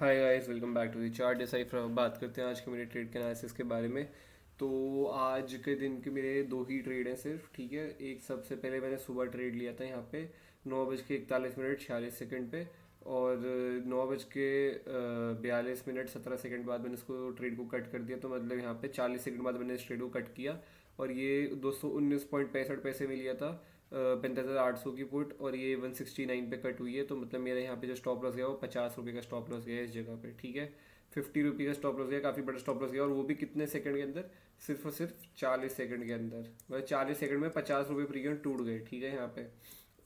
Hi guys, welcome back to the chart decipher. हम बात करते हैं आज के मेरे ट्रेड के एनालिसिस के बारे में। तो आज के दिन के मेरे दो ही ट्रेड हैं सिर्फ, ठीक है। एक सबसे पहले मैंने सुबह ट्रेड लिया था यहाँ पे 9:41 46 पे, और 9:42 बाद मैंने इसको ट्रेड को कट कर दिया। तो मतलब यहाँ पे 40 सेकंड बाद मैंने इस ट्रेड को कट किया, और ये 219.65 में लिया था 45,800 की पुट, और ये 169 पे कट हुई है। तो मतलब मेरा यहाँ पे जो स्टॉप लॉस गया वो 50 रुपये का स्टॉप लॉस गया इस जगह पे, ठीक है। 50 रुपये का स्टॉप लॉस गया, काफ़ी बड़ा स्टॉप लॉस गया, और वो भी कितने सेकंड के अंदर, सिर्फ और सिर्फ 40 सेकंड के अंदर। मतलब 40 सेकंड में 50 रुपये प्रीमियम टूट गए, ठीक है यहाँ पे।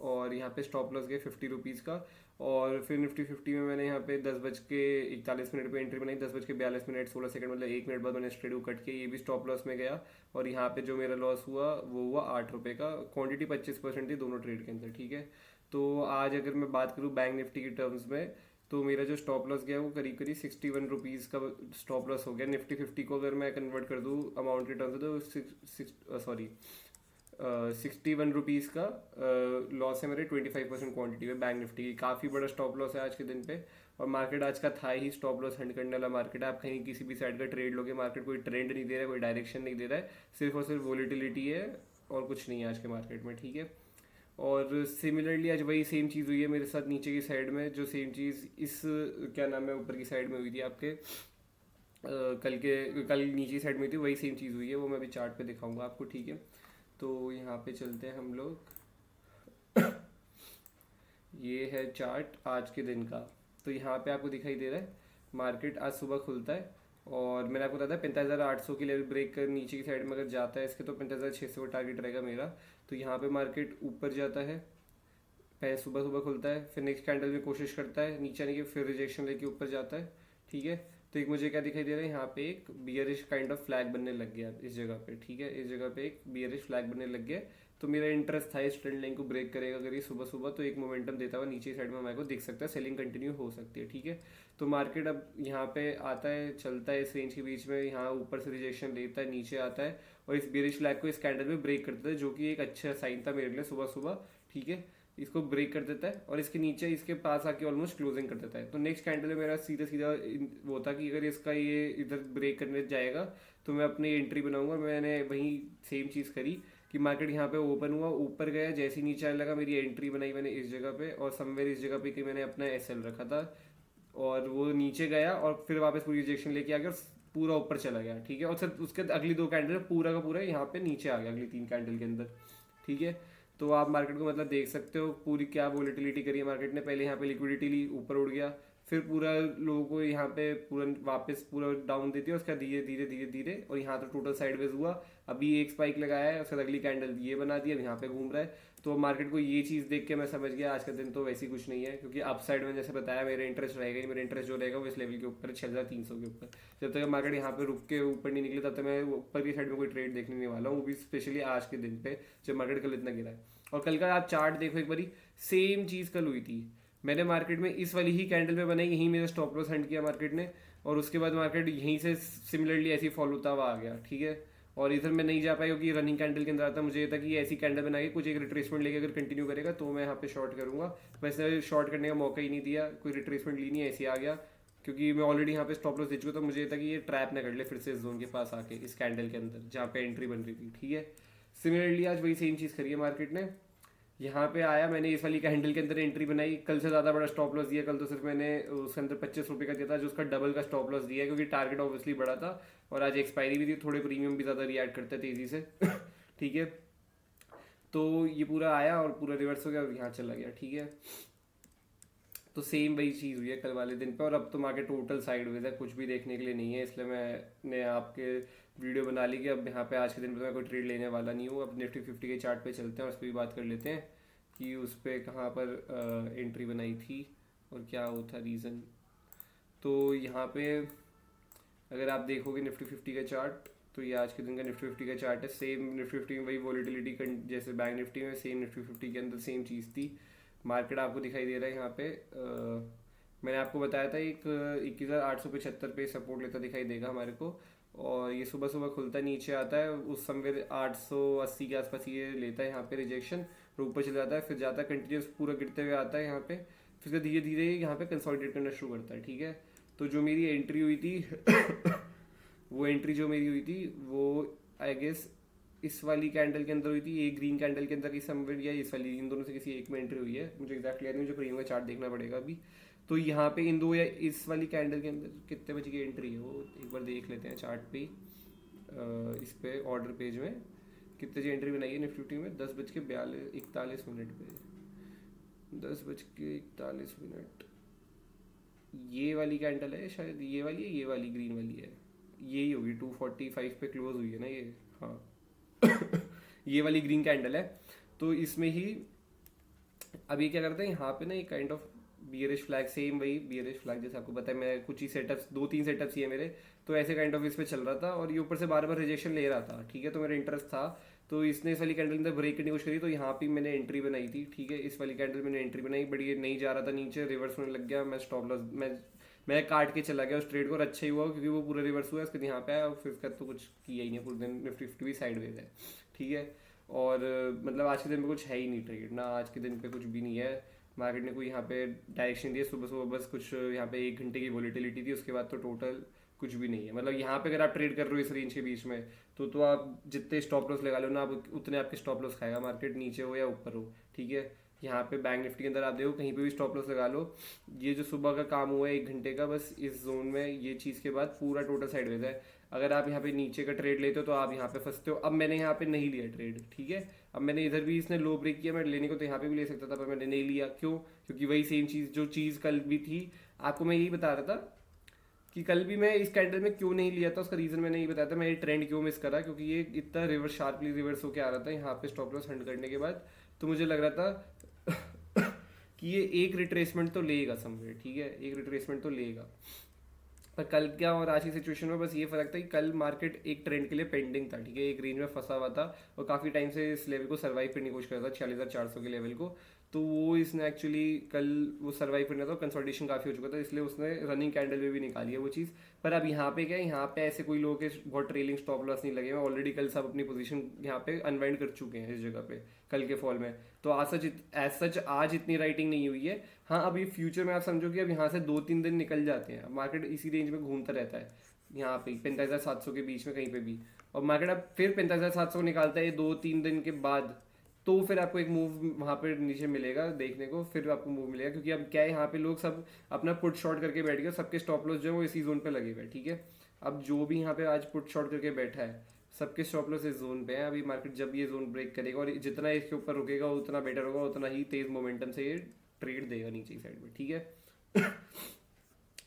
और यहाँ पे स्टॉप लॉस गया 50 रुपीज़ का। और फिर निफ्टी 50 में मैंने यहाँ पे 10:41 पे एंट्री बनाई, 10:42 मतलब 1 मिनट बाद मैंने स्ट्रेट को कट किया, ये भी स्टॉप लॉस में गया। और यहाँ पे जो मेरा लॉस हुआ वो हुआ 8 रुपये का। क्वांटिटी 25% थी दोनों ट्रेड के अंदर, ठीक है। तो आज अगर मैं बात करूँ बैंक निफ्टी की टर्म्स में, तो मेरा जो स्टॉप लॉस गया वो करीब करीब 61 रुपीज़ का स्टॉप लॉस हो गया। निफ्टी 50 को अगर मैं कन्वर्ट कर दूँ अमाउंट के टर्म्स में, तो 61 रुपीज़ का लॉस है मेरे 25% क्वांटिटी में बैंक निफ्टी की। काफ़ी बड़ा स्टॉप लॉस है आज के दिन पे। और मार्केट आज का था ही स्टॉप लॉस हंड करने वाला मार्केट है। आप कहीं किसी भी साइड का ट्रेड लोगे, मार्केट कोई ट्रेंड नहीं दे रहा है, कोई डायरेक्शन नहीं दे रहा है, सिर्फ और सिर्फ वॉलीटिलिटी है और कुछ नहीं है आज के मार्केट में, ठीक है। और सिमिलरली आज वही सेम चीज़ हुई है मेरे साथ नीचे की साइड में, जो सेम चीज़ इस क्या नाम है ऊपर की साइड में हुई थी आपके कल नीचे की साइड में थी, वही सेम चीज़ हुई है। वो मैं अभी चार्ट पे दिखाऊंगा आपको, ठीक है। तो यहाँ पे चलते हैं हम लोग। ये है चार्ट आज के दिन का। तो यहाँ पे आपको दिखाई दे रहा है मार्केट आज सुबह खुलता है, और मैंने आपको बताया 45,800 की लेवल ब्रेक कर नीचे की साइड में अगर जाता है इसके, तो 45,600 का टारगेट रहेगा मेरा। तो यहाँ पे मार्केट ऊपर जाता है, पहले सुबह सुबह खुलता है, फिर नेक्स्ट कैंडल में कोशिश करता है नीचे आने की, फिर रिजेक्शन लेके ऊपर जाता है, ठीक है। तो एक मुझे क्या दिखाई दे रहा है, यहाँ पे एक बियरिश काइंड ऑफ फ्लैग बनने लग गया इस जगह पे, ठीक है। इस जगह पे एक बियरिश फ्लैग बनने लग गया। तो मेरा इंटरेस्ट था इस ट्रेंड लाइन को ब्रेक करेगा अगर ये सुबह सुबह, तो एक मोमेंटम देता हुआ नीचे साइड में हमारे को दिख सकता है, सेलिंग कंटिन्यू हो सकती है, ठीक है। तो मार्केट अब यहाँ पे आता है, चलता है इस रेंज के बीच में, यहाँ ऊपर से रिजेक्शन लेता है, नीचे आता है, और इस बियरिश फ्लैग को इस कैंडल में ब्रेक करता है, जो कि एक अच्छा साइन था मेरे लिए सुबह सुबह, ठीक है। इसको ब्रेक कर देता है और इसके नीचे इसके पास आके ऑलमोस्ट क्लोजिंग कर देता है। तो नेक्स्ट कैंडल में मेरा सीधा सीधा वो था कि अगर इसका ये इधर ब्रेक करने जाएगा तो मैं अपनी एंट्री बनाऊंगा। मैंने वही सेम चीज़ करी कि मार्केट यहाँ पे ओपन हुआ, ऊपर गया, जैसे ही नीचे आने लगा मेरी एंट्री बनाई मैंने इस जगह पे, और समवेयर इस जगह पे कि मैंने अपना एसएल रखा था, और वो नीचे गया और फिर वापस पूरी रिजेक्शन लेके आ गया और पूरा ऊपर चला गया, ठीक है। और फिर उसके अगली दो कैंडल पूरा का पूरा यहाँ पे नीचे आ गया अगली तीन कैंडल के अंदर, ठीक है। तो आप मार्केट को मतलब देख सकते हो पूरी क्या वोलेटिलिटी करी है मार्केट ने। पहले यहाँ पे लिक्विडिटी ली, ऊपर उड़ गया, फिर पूरा लोगों को यहाँ पे पूरा वापस पूरा डाउन देती है, उसका धीरे धीरे धीरे धीरे, और यहाँ तो टोटल साइडवेज हुआ। अभी एक स्पाइक लगाया है, उसके बाद अगली कैंडल ये बना दी, अब यहाँ पे घूम रहा है। तो मार्केट को ये चीज़ देख के मैं समझ गया आज का दिन तो वैसी कुछ नहीं है, क्योंकि अप साइड में जैसे बताया मेरा इंटरेस्ट रहेगा ही। मेरा इंटरेस्ट जो रहेगा वो इस लेवल के ऊपर 6,300 के ऊपर। जब तक मार्केट यहाँ पे रुक के ऊपर नहीं निकले तब तक मैं ऊपर की साइड में कोई ट्रेड देखने नहीं वाला हूँ, वो भी स्पेशली आज के दिन पे जब मार्केट कल इतना गिरा है। और कल का आप चार्ट देखो एक बारी, सेम चीज़ कल हुई थी। मैंने मार्केट में इस वाली ही कैंडल पे बनाई, यहीं मेरा स्टॉप लॉस हंड किया मार्केट ने, और उसके बाद मार्केट यहीं से सिमिलरली ऐसी फॉलो होता हुआ आ गया, ठीक है। और इधर मैं नहीं जा पाया क्योंकि रनिंग कैंडल के अंदर आता, मुझे ये था कि ऐसी कैंडल बना के कुछ एक रिट्रेसमेंट लेके अगर कंटिन्यू करेगा तो मैं यहाँ पे शॉर्ट करूंगा। वैसे शॉर्ट करने का मौका ही नहीं दिया, कोई रिट्रेसमेंट ली नहीं, ऐसे आ गया, क्योंकि मैं ऑलरेडी यहाँ पे स्टॉप लॉस दे चुका था। मुझे ये था कि ये ट्रैप ना कर ले फिर से इस जोन के पास आके, इस कैंडल के अंदर जहाँ पे एंट्री बन रही थी, ठीक है। सिमिलरली आज वही सेम चीज़ करी है मार्केट ने। यहाँ पे आया, मैंने इस वाली कैंडल के अंदर एंट्री बनाई, कल से ज़्यादा बड़ा स्टॉप लॉस दिया। कल तो सिर्फ मैंने उसके अंदर 25 रुपये का दिया था, जो उसका डबल का स्टॉप लॉस दिया है, क्योंकि टारगेट ऑब्वियसली बड़ा था और आज एक्सपायरी भी थी, थोड़े प्रीमियम भी ज़्यादा रिएक्ट करते हैं तेज़ी से ठीक है। तो ये पूरा आया और पूरा रिवर्स हो गया और यहाँ चला गया, ठीक है। तो सेम वही चीज़ हुई है कल वाले दिन पे, और अब तो मार्केट टोटल साइडवेज है, कुछ भी देखने के लिए नहीं है। इसलिए मैंने आपके वीडियो बना ली कि अब यहाँ पे आज के दिन पे मैं कोई ट्रेड लेने वाला नहीं हूँ। अब निफ्टी 50 के चार्ट पे चलते हैं और उस पर भी बात कर लेते हैं कि उस पर कहाँ पर एंट्री बनाई थी और क्या वो था रीज़न। तो यहाँ पे अगर आप देखोगे निफ्टी 50 का चार्ट, तो ये आज के दिन का निफ्टी 50 का चार्ट है। सेम निफ्टी 50 में वही वॉलीटिलिटी जैसे बैंक निफ्टी में, सेम निफ्टी 50 के अंदर सेम चीज़ थी। मार्केट आपको दिखाई दे रहा है यहाँ पे मैंने आपको बताया था एक 21,875 पे सपोर्ट लेता दिखाई देगा हमारे को, और ये सुबह सुबह खुलता नीचे आता है, उस समवेयर 880 के आसपास ये लेता है यहाँ पे रिजेक्शन, और ऊपर चले जाता है, फिर जाता है कंटिन्यूस पूरा गिरते हुए आता है यहाँ पे, फिर धीरे धीरे यहाँ पे कंसोलिडेट करना शुरू करता है, ठीक है। तो जो मेरी एंट्री हुई थी वो एंट्री जो मेरी हुई थी वो आई गेस इस वाली कैंडल के अंदर हुई थी, ये ग्रीन कैंडल के अंदर की समवेयर, या इस वाली, इन दोनों से किसी एक में एंट्री हुई है, मुझे एग्जैक्टली याद नहीं, मुझे प्रीमियम का चार्ट देखना पड़ेगा अभी। तो यहाँ पे इन दो या इस वाली कैंडल के अंदर कितने बजे की एंट्री है वो एक बार देख लेते हैं चार्ट पे। इस पे ऑर्डर पेज में कितने बजे एंट्री बनाई है निफ्टी में, 10:41 पे, 10:41। ये वाली कैंडल है शायद, ये वाली है, ये वाली ग्रीन वाली है, यही होगी, 2:45 पे क्लोज हुई है ना ये, हाँ ये वाली ग्रीन कैंडल है। तो इसमें ही अभी क्या करते हैं, यहाँ पे ना एक kind of bearish flag, same वही बियरिश फ्लैग जैसे आपको पता है, मैं कुछ ही सेटअप्स, 2-3 सेटअप्स ही है मेरे, तो ऐसे काइंड ऑफ इस पे चल रहा था और ये ऊपर से बार बार रिजेक्शन ले रहा था, ठीक है, तो मेरा इंटरेस्ट था। तो इसने इस वाली कैंडल अंदर ब्रेक करने की कोशिश करी, तो यहाँ पे मैंने एंट्री बनाई थी, ठीक है, इस वाली कैंडल मैंने एंट्री बनाई, बट ये नहीं जा रहा था नीचे, रिवर्स होने लग गया, मैं स्टॉप लॉस मैं काट के चला गया उस ट्रेड को, और अच्छा ही हुआ क्योंकि वो पूरा रिवर्स हुआ, इसके यहाँ पे आया और फिर इसका तो कुछ किया ही नहीं, पूरे दिन निफ्टी 50 भी साइडवेज है, ठीक है। और मतलब आज के दिन पे कुछ है ही नहीं ट्रेड ना, आज के दिन पे कुछ भी नहीं है, मार्केट ने कोई यहाँ पे डायरेक्शन दिया सुबह सुबह, बस कुछ यहाँ पे 1 घंटे की वॉलिटिलिटी थी, उसके बाद तो टोटल कुछ भी नहीं है। मतलब यहाँ पे अगर आप ट्रेड कर रहे हो इस रेंज के बीच में, तो आप जितने स्टॉप लॉस लगा लो ना, आप उतने आपके स्टॉप लॉस खाएगा मार्केट, नीचे हो या ऊपर हो, ठीक है। यहाँ पे बैंक निफ्टी के अंदर आप देखो कहीं पे भी स्टॉप लॉस लगा लो, ये जो सुबह का काम हुआ है 1 घंटे का, बस इस जोन में ये चीज़ के बाद पूरा टोटल साइडवेज है। अगर आप यहाँ पे नीचे का ट्रेड लेते हो तो आप यहाँ पे फंसते हो। अब मैंने यहाँ पे नहीं लिया ट्रेड, ठीक है, अब मैंने इधर भी इसने लो ब्रेक किया, मैं लेने को तो यहाँ पे भी ले सकता था, पर मैंने नहीं लिया, क्यों? क्योंकि वही सेम चीज़ जो चीज़ कल भी थी, आपको मैं यही बता रहा था कि कल भी मैं इस कैंडल में क्यों नहीं लिया था, उसका रीज़न मैंने नहीं बताया था, मैं ये ट्रेंड क्यों मिस करा, क्योंकि ये इतना रिवर्स शार्पली रिवर्स होकर आ रहा था यहाँ पे स्टॉप लॉस हंड करने के बाद, तो मुझे लग रहा था कि ये एक रिट्रेसमेंट तो लेगा समवेयर, ठीक है, एक रिट्रेसमेंट तो लेगा। पर कल क्या और आज की सिचुएशन में बस ये फर्क था कि कल मार्केट एक ट्रेंड के लिए पेंडिंग था, ठीक है, एक रेंज में फंसा हुआ था और काफ़ी टाइम से इस लेवल को सर्वाइव करने की कोशिश कर रहा था, 46,400 के लेवल को। तो वो इसने एक्चुअली कल वो सर्वाइव करना था, कंसोलिडेशन काफ़ी हो चुका था, इसलिए उसने रनिंग कैंडल में भी निकाली है वो चीज़। पर अब यहाँ पे क्या है, यहाँ पे ऐसे कोई लोगों के बहुत ट्रेलिंग स्टॉप लॉस नहीं लगे हैं, ऑलरेडी कल सब अपनी पोजीशन यहाँ पे अनवाइंड कर चुके हैं इस जगह पे कल के फॉल में। तो एज सच आज इतनी राइटिंग नहीं हुई है। हाँ, अभी फ्यूचर में आप समझो कि अब यहाँ से 2-3 दिन निकल जाते हैं, मार्केट इसी रेंज में घूमता रहता है, यहाँ पे 45,700 के बीच में कहीं पे भी, और मार्केट अब फिर 45,700 निकालता है 2-3 दिन के बाद, तो फिर आपको एक मूव वहाँ पे नीचे मिलेगा देखने को, फिर आपको मूव मिलेगा, क्योंकि अब क्या है, यहाँ पे लोग सब अपना पुट शॉर्ट करके बैठ गए, सबके स्टॉप लॉस जो है वो इसी जोन पे लगे हुए, ठीक है। अब जो भी यहाँ पे आज पुट शॉर्ट करके बैठा है, सबके स्टॉप लॉस इस जोन पे है। अभी मार्केट जब ये जोन ब्रेक करेगा और जितना इसके ऊपर रुकेगा उतना बेटर होगा, उतना ही तेज मोमेंटम से ये ट्रेड देगा नीचे की साइड में, ठीक है।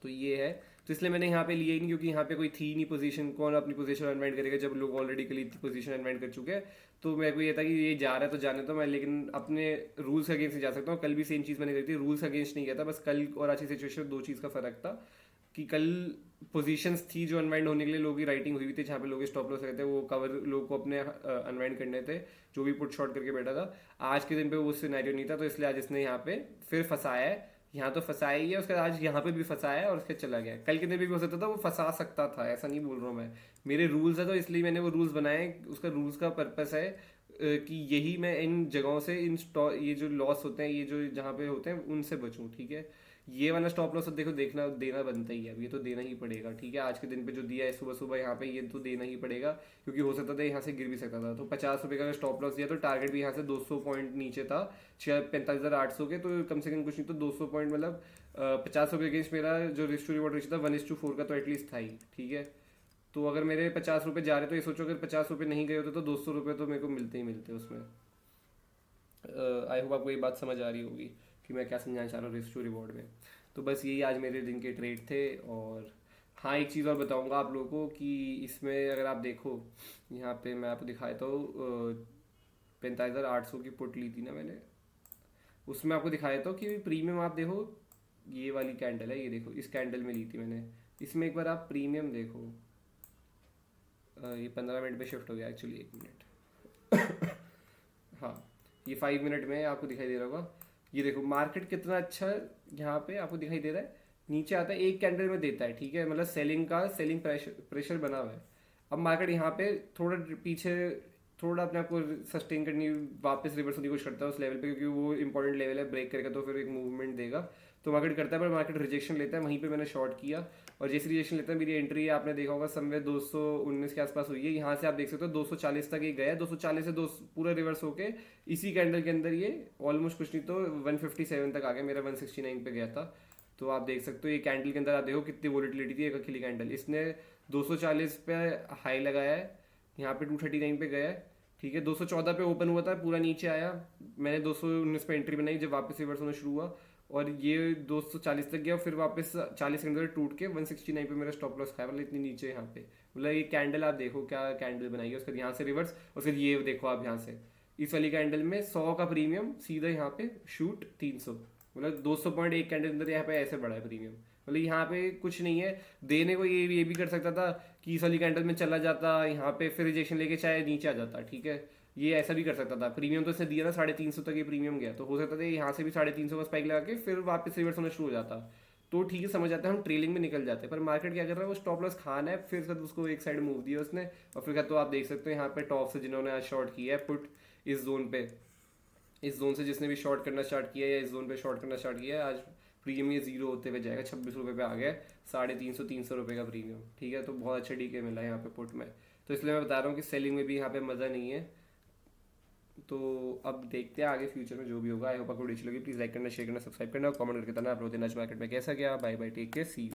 तो ये है, तो इसलिए मैंने यहाँ पे लिया ही नहीं, क्योंकि यहाँ पे कोई थी नहीं पोजीशन, कौन अपनी पोजीशन अनवाइंड करेगा जब लोग ऑलरेडी कल पोजीशन अनवाइंड कर चुके हैं। तो मेरे को ये था कि ये जा रहा है तो जाने तो मैं, लेकिन अपने रूल्स के अगेंस्ट जा सकता हूँ। कल भी सेम चीज़ मैंने करी थी, रूल्स अगेंस्ट नहीं किया था, बस कल और आज की सिचुएशन में दो चीज़ का फर्क था कि कल पोजीशंस थी जो अनवाइंड होने के लिए लोगों की राइटिंग हुई थी, जहाँ पे लोग स्टॉप लॉस रहते हैं वो कवर लोग को अपने अनवाइंड करने थे, जो भी पुट शॉर्ट करके बैठा था। आज के दिन पे वो सिनेरियो नहीं था, तो इसलिए आज इसने यहाँ पे फिर फंसाया है, यहाँ तो फंसाया ही है, उसके बाद आज यहाँ पे भी फंसाया है और उसके चला गया। कल के दिन भी हो सकता था वो फंसा सकता था, ऐसा नहीं बोल रहा हूँ मैं, मेरे रूल्स है तो इसलिए मैंने वो रूल्स बनाए। उसका रूल्स का पर्पस है कि यही मैं इन जगहों से ये जो लॉस होते हैं, ये जो जहाँ पे होते हैं उनसे बचूं, ठीक है। ये वाला स्टॉप लॉस देखो देखना देना बनता ही है, अब ये तो देना ही पड़ेगा, ठीक है। आज के दिन पे जो दिया है सुबह सुबह यहाँ पे, ये तो देना ही पड़ेगा, क्योंकि हो सकता था यहाँ से गिर भी सकता था। तो 50 रुपये का स्टॉप लॉस दिया, तो टारगेट भी यहाँ से 200 पॉइंट नीचे था, 45,800 के, तो कम से कम कुछ नहीं तो 200 पॉइंट, मतलब 50 रुपये अगेंस्ट मेरा जो रिस्क टू रिवॉर्ड रेशियो था 1:4 का तो एटलीस्ट था ही, ठीक है। तो अगर मेरे 50 रुपये जा रहे तो ये सोचो अगर 50 रुपये नहीं गए होते तो 200 रुपये तो मेरे को मिलते ही मिलते उसमें। आई होप आपको ये बात समझ आ रही होगी कि मैं क्या समझाना चाह रहा हूँ रिस्क टू रिवॉर्ड में। तो बस यही आज मेरे दिन के ट्रेड थे। और हाँ, एक चीज़ और बताऊँगा आप लोगों को कि इसमें अगर आप देखो, यहाँ पे मैं आपको दिखाया तो 45,800 की पुट ली थी ना मैंने, उसमें आपको दिखाया था कि प्रीमियम आप देखो, ये वाली कैंडल है, ये देखो इस कैंडल में ली थी मैंने, इसमें एक बार आप प्रीमियम देखो, ये 15 मिनट पे शिफ्ट हो गया एक्चुअली, 1 मिनट। हाँ, ये 5 मिनट में आपको दिखाई दे रहा होगा, ये देखो मार्केट कितना अच्छा यहाँ पे आपको दिखाई दे रहा है, नीचे आता है एक कैंडल में देता है, ठीक है, मतलब सेलिंग प्रेशर बना हुआ है। अब मार्केट यहाँ पे थोड़ा पीछे, थोड़ा अपने आप को सस्टेन करनी, वापस रिवर्स होने की कोशिश करता है उस लेवल पे, क्योंकि वो इंपॉर्टेंट लेवल है, ब्रेक करेगा तो फिर एक मूवमेंट देगा। तो मार्केट करता है, पर मार्केट रिजेक्शन लेता है, वहीं पे मैंने शॉर्ट किया। और जैसे रिजेक्शन लेता है मेरी एंट्री आपने देखा होगा समवेयर 219 के आसपास हुई है। यहाँ से आप देख सकते हो 240 तक ये गया, 240 से 2 पूरा रिवर्स होके इसी कैंडल के अंदर ये ऑलमोस्ट कुछ नहीं तो 157 तक आ गया, मेरा 169 पे गया था। तो आप देख सकते हो ये कैंडल के अंदर आप देखो कितनी वोलेटिलिटी थी एक अकेली कैंडल। इसने 240 पे हाई लगाया है, यहाँ पे 239 पे गया है, ठीक है। 214 पे ओपन हुआ था, पूरा नीचे आया, मैंने 219 पे एंट्री बनाई जब वापस रिवर्स होना शुरू हुआ, और ये 240 तक गया, फिर वापस 40 के अंदर टूट के 169 पे मेरा स्टॉप लॉस खाया, मतलब इतनी नीचे यहाँ पे। मतलब ये कैंडल आप देखो क्या कैंडल बनाई है, उसके यहाँ से रिवर्स, और फिर ये देखो आप यहाँ से इस वाली कैंडल में 100 का प्रीमियम सीधा यहाँ पे शूट 300, मतलब 200 पॉइंट एक कैंडल अंदर यहाँ पे ऐसे बढ़ा है प्रीमियम। मतलब यहाँ पे कुछ नहीं है देने को, ये भी कर सकता था कि इस वाली कैंडल में चला जाता यहाँ पे, फिर रिजेक्शन लेके चाहे नीचे आ जाता, ठीक है। ये ऐसा भी कर सकता था, प्रीमियम तो इसने दिया ना 350 तक ये प्रीमियम गया, तो हो सकता था यहाँ से भी 350 का स्पाइक लगा के फिर वापस रिवर्स होना शुरू हो जाता। तो ठीक है, समझ आता है, हम ट्रेलिंग में निकल जाते हैं, पर मार्केट क्या कर रहा है, वो स्टॉप लॉस खाना है, फिर उसके बाद उसको एक साइड मूव दिया उसने, और फिर तो आप देख सकते हो यहाँ पे टॉप से जिन्होंने आज शॉर्ट किया है पुट इस जोन पे, इस जोन से जिसने भी शॉर्ट करना स्टार्ट किया है या इस जोन पे शॉर्ट करना स्टार्ट किया है, आज प्रीमियम ये जीरो होते हुए जाएगा, 26 रुपये पे आ गया है, 350 रुपये का प्रीमियम, ठीक है। तो बहुत अच्छा डीके मिला है यहाँ पे पुट में, तो इसलिए मैं बता रहा हूँ कि सेलिंग में भी यहाँ पे मज़ा नहीं है। तो अब देखते हैं आगे फ्यूचर में जो भी होगा। आई होप आपको वीडियो अच्छी लगी, प्लीज़ लाइक करना, शेयर करना, सब्सक्राइब करना और कमेंट करके बताना आप लोग दिन आज मार्केट में कैसा गया। Bye bye, take care, see you.